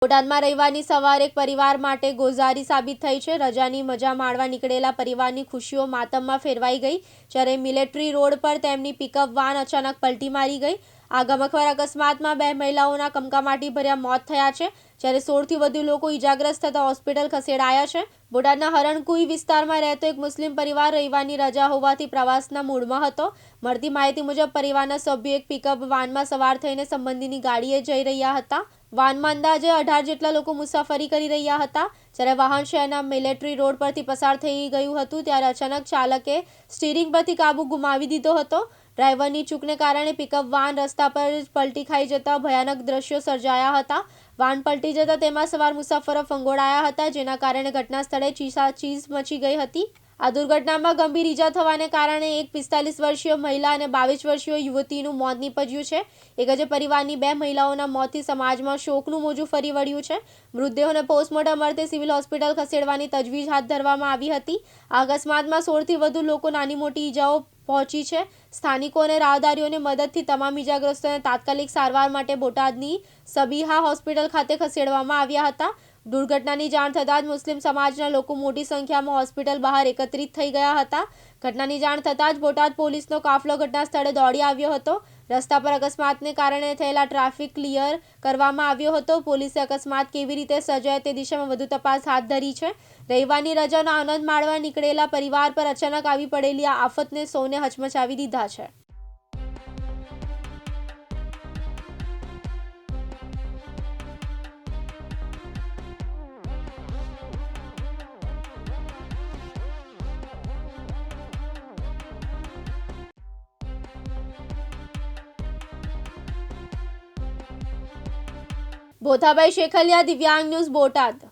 બોટાદમાં રવિવારની સવાર એક પરિવાર માટે ગોઝારી સાબિત થઈ છે। રજાની મજા માણવા નીકળેલા પરિવારની ખુશીઓ માતમમાં ફેરવાઈ ગઈ, જ્યારે મિલિટરી રોડ પર તેમની પિકઅપ વાન અચાનક પલટી મારી ગઈ। આ ગમખ્વાર અકસ્માતમાં 2 મહિલાઓના કમકમાટી ભર્યા મોત થયા છે, જ્યારે 16થી વધુ લોકો ઇજાગ્રસ્ત થતા હોસ્પિટલ ખસેડાયા છે। બોટાદના હરણકુઈ વિસ્તારમાં રહેતો એક મુસ્લિમ પરિવાર રવિવારની રજા હોવાથી પ્રવાસના મૂડમાં હતો। મળતી માહિતી મુજબ પરિવારના સભ્યો એક પિકઅપ વાનમાં સવાર થઈને સંબંધીની ગાડીએ જઈ રહ્યા હતા। વાનમાં અંદાજે 18 જેટલા લોકો મુસાફરી કરી રહ્યા હતા। જ્યારે વાહન શહેરના મિલિટરી રોડ પરથી પસાર થઈ ગયું હતું ત્યારે અચાનક ચાલકે સ્ટીરિંગ પરથી કાબુ ગુમાવી દીધો હતો। ડ્રાઈવરની ચૂકને કારણે પિકઅપ વાન રસ્તા પર પલટી ખાઈ જતા ભયાનક દ્રશ્યો સર્જાયા હતા। વાન પલટી જતા તેમાં સવાર મુસાફરો ફંગોળાયા હતા, જેના કારણે ઘટના સ્થળે ચીસાચીસ મચી ગઈ હતી। આ દુર્ઘટનામાં ગંભીર ઈજા થવાને કારણે એક 45 વર્ષીય મહિલા અને 22 વર્ષીય યુવતીનું મોત નીપજ્યું છે। એક જ પરિવારની 2 મહિલાઓના મોતથી સમાજમાં શોકનું મોજું ફરી વળ્યું છે। મૃતદેહોને પોસ્ટમોર્ટમ અર્થે સિવિલ હોસ્પિટલ ખસેડવાની તજવીજ હાથ ધરવામાં આવી હતી। આ અકસ્માતમાં 16થી વધુ લોકો નાની મોટી ઈજાઓ પહોંચી છે। સ્થાનિકો અને રાહદારીઓની મદદથી તમામ ઈજાગ્રસ્તોને તાત્કાલિક સારવાર માટે બોટાદની સબીહા હોસ્પિટલ ખાતે ખસેડવામાં આવ્યા હતા। દુર્ઘટનાની જાણ થતાં જ મુસ્લિમ સમાજના લોકો મોટી સંખ્યામાં હોસ્પિટલ બહાર એકત્રિત થઈ ગયા હતા। ઘટનાની જાણ થતાં જ બોટાદ પોલીસનો કાફલો ઘટના સ્થળે દોડી આવ્યો હતો। રસ્તા પર અકસ્માતને કારણે થયેલા ટ્રાફિક ક્લિયર કરવામાં આવ્યો હતો। પોલીસે અકસ્માત કેવી રીતે સર્જાયો તે દિશામાં વધુ તપાસ હાથ ધરી છે। રવિવારની રજાનો આનંદ માણવા નીકળેલા પરિવાર પર અચાનક આવી પડેલી આ આફતને સૌને હચમચાવી દીધા છે। બોથાભાઈ શેખલિયા, દિવ્યાંગ ન્યૂઝ, બોટાદ।